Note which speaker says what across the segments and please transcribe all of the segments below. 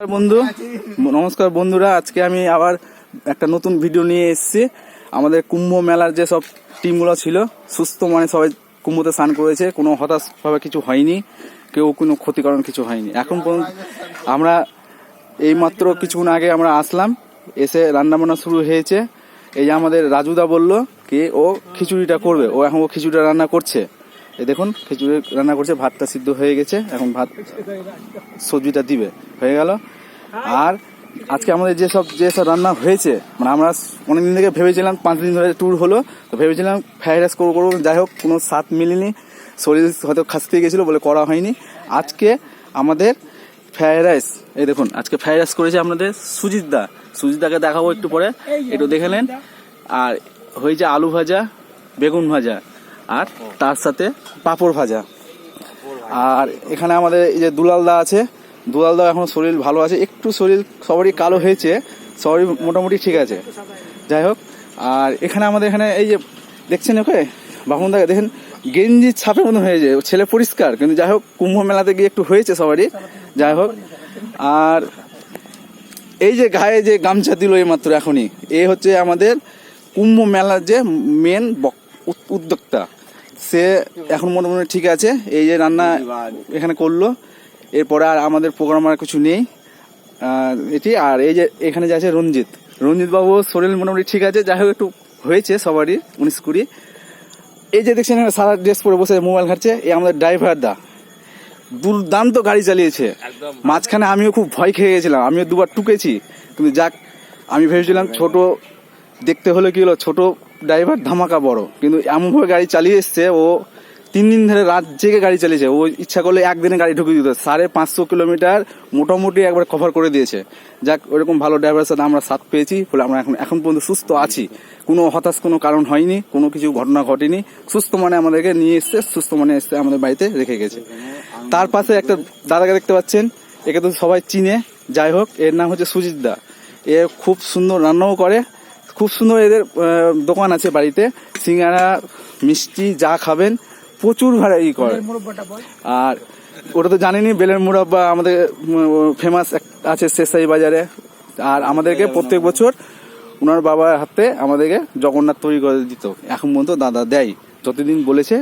Speaker 1: নমস্কার বন্ধুরা, আজকে আমি আবার একটা নতুন ভিডিও নিয়ে এসেছি। আমাদের কুম্ভ মেলার যে সব টিমগুলো ছিল সুস্থ মানে সবাই কুম্ভতে স্নান করেছে, কোনো হতাশভাবে কিছু হয়নি, কেউ কোনো ক্ষতিকরণ কিছু হয়নি এখন পর্যন্ত। আমরা এইমাত্র কিছুক্ষণ আগে আমরা আসলাম, এসে রান্নাবান্না শুরু হয়েছে। এই যে আমাদের রাজুদা বলল কি ও খিচুড়িটা করবে, ও এখন খিচুড়িটা রান্না করছে। এই দেখুন খিচুড়ি রান্না করছে, ভাতটা সিদ্ধ হয়ে গেছে, এখন ভাত সবজিটা দিবে, হয়ে গেল। আর আজকে আমাদের যেসব রান্না হয়েছে, মানে আমরা অনেকদিন থেকে ভেবেছিলাম, 5 দিন ধরে ট্যুর হলো, তো ভেবেছিলাম ফ্রাইড রাইস করবো, যাই হোক কোনো স্বাদ মিলেনি, শরীর হয়তো খাসতে গেছিলো বলে করা হয়নি। আজকে আমাদের ফ্রাইড রাইস, এই দেখুন আজকে ফ্রাইড রাইস করেছে আপনাদের সুজিতদাকে দেখাবো একটু পরে, একটু দেখে নেন। আর হয়েছে আলু ভাজা, বেগুন ভাজা, আর তার সাথে পাঁপড় ভাজা। আর এখানে আমাদের এই যে দুলালদা আছে, দুলালদা এখন শরীর ভালো আছে, একটু শরীর সবারই কালো হয়েছে, সবারই মোটামুটি ঠিক আছে, যাই হোক। আর এখানে আমাদের এখানে এই যে দেখছেন, ওকে বাবুনদাকে দেখেন, গেঞ্জির ছাপের মতন হয়েছে, ছেলে পরিষ্কার, কিন্তু যাই হোক কুম্ভ মেলাতে গিয়ে একটু হয়েছে সবারই, যাই হোক। আর এই যে গায়ে যে গামছা দিল এই মাত্র এখনই, এ হচ্ছে আমাদের কুম্ভ মেলার যে মেন উদ্যোক্তা, সে এখন মোটামুটি ঠিক আছে। এই যে রান্না এখানে করলো, এরপরে আর আমাদের প্রোগ্রাম আর কিছু নেই এটি। আর এই যে এখানে যে আছে রঞ্জিত বাবু, শরীর মোটামুটি ঠিক আছে, যাই হোক একটু হয়েছে সবারই 19-20। এই যে দেখছেন সারা ড্রেস পরে বসে মোবাইল ঘাটছে, এই আমাদের ড্রাইভার দা দুর্দান্ত গাড়ি চালিয়েছে। মাঝখানে আমিও খুব ভয় খেয়ে গেছিলাম, আমিও দুবার টুকেছি, কিন্তু যাক, আমি ভেবেছিলাম ছোট দেখতে হলে কি হলো, ছোট ড্রাইভার ধামাকা বড়, কিন্তু এমনভাবে গাড়ি চালিয়ে এসছে। ও 3 দিন ধরে রাত জেগে গাড়ি চালিয়েছে, ও ইচ্ছা করলে একদিনে গাড়ি ঢুকে দিত, 550 কিলোমিটার মোটামুটি একবার কভার করে দিয়েছে। যাক, ওইরকম ভালো ড্রাইভারের সাথে আমরা সাথ পেয়েছি বলে আমরা এখন পর্যন্ত সুস্থ আছি, কোনো হতাশ কোনো কারণ হয়নি, কোনো কিছু ঘটনা ঘটেনি। সুস্থ মানে আমাদেরকে নিয়ে এসছে, সুস্থ মানে এসছে আমাদের বাড়িতে রেখে গেছে। তার পাশে একটা দাদাকে দেখতে পাচ্ছেন, একে তো সবাই চিনে, যাই হোক, এর নাম হচ্ছে সুজিতদা। এ খুব সুন্দর রান্নাও করে, খুব সুন্দর। এদের দোকান আছে বাড়িতে, সিঙ্গারা মিষ্টি যা খাবেন প্রচুর ভ্যারাইটি করে। আর ওটা তো জানেনই, বেলের মুরাব্বা আমাদের ফেমাস আছে শেষাই বাজারে। আর আমাদেরকে প্রত্যেক বছর ওনার বাবার হাতে আমাদেরকে জগন্নাথ তৈরি করে দিত, এখন পর্যন্ত দাদা দেয়, যতদিন বলেছে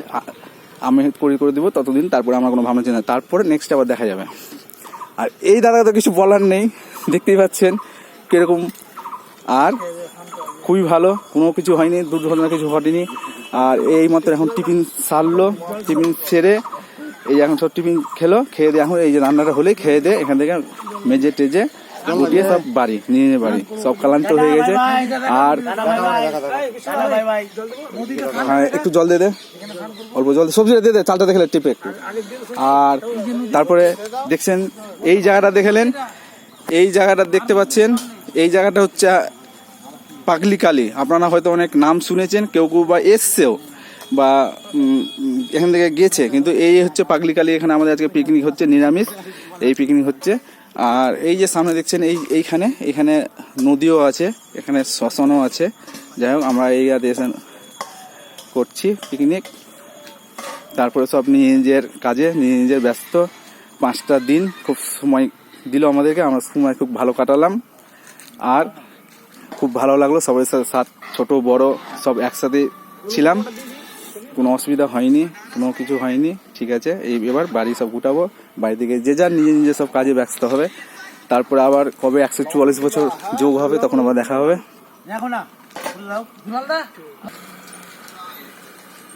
Speaker 1: আমি করে দিব ততদিন, তারপরে আমার কোনো ভাবনা চিন্তা, তারপরে নেক্সট আবার দেখা যাবে। আর এই দাদা তো কিছু বলার নেই, দেখতেই পাচ্ছেন কিরকম। আর খুবই ভালো, কোনো কিছু হয়নি, দুর্ঘটনা কিছু ঘটেনি। আর এই মাত্র এখন টিফিন সারলো, টিফিন সেরে এই এখন সব টিফিন খেলো, খেয়ে দিয়ে এখন এই যে রান্নাটা হলেই খেয়ে দিয়ে এখান থেকে মেজে টেজে উঠিয়ে সব বাড়ি নিয়ে বাড়ি সব ক্লান্ত হয়ে গেছে। আর হ্যাঁ, একটু জল দিয়ে দে, অল্প জল, সবজিটা দিয়ে দে, চালটা দেখলে টিপে একটু। আর তারপরে দেখছেন এই জায়গাটা দেখলেন, এই জায়গাটা দেখতে পাচ্ছেন, এই জায়গাটা হচ্ছে পাগলি কালী। আপনারা হয়তো অনেক নাম শুনেছেন, কেউ বা এসছেও বা এখান থেকে গেছে, কিন্তু এই হচ্ছে পাগলি কালী। এখানে আমাদের আজকে পিকনিক হচ্ছে, নিরামিষ এই পিকনিক হচ্ছে। আর এই যে সামনে দেখছেন এইখানে নদীও আছে, এখানে শ্মশানও আছে। যাই হোক, আমরা এই এসে করছি পিকনিক। তারপরে সব নিজের কাজে নিজের ব্যস্ত। 5টা দিন খুব সময় দিল আমাদেরকে, আমরা সময় খুব ভালো কাটালাম। আর খুব ভালো লাগলো, সবার সাথে ছোট বড় সব একসাথে ছিলাম, কোনো অসুবিধা হয়নি, কোনো কিছু হয়নি, ঠিক আছে। এবার বাড়ি সব গুটাবো, বাড়ি থেকে যে যার নিজে সব কাজে ব্যস্ত হবে। তারপরে আবার কবে 144 বছর যোগ হবে, তখন আবার দেখা হবে।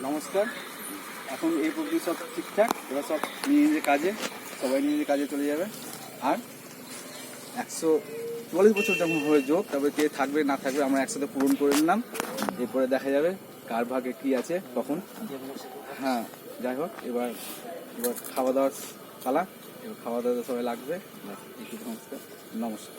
Speaker 1: নমস্কার। এখন এই পর্যন্ত সব ঠিকঠাক, এবার সব নিজের কাজে, সবাই নিজের কাজে চলে যাবে। আর 144 বছর যখন হয়ে যোগ, তারপরে কে থাকবে না থাকবে আমরা একসাথে পূরণ করে নিলাম, এরপরে দেখা যাবে কার ভাগে কি আছে তখন। হ্যাঁ, যাই হোক, এবার খাওয়া দাওয়ার পালা, এবার খাওয়া দাওয়া সবাই লাগবে। নমস্কার।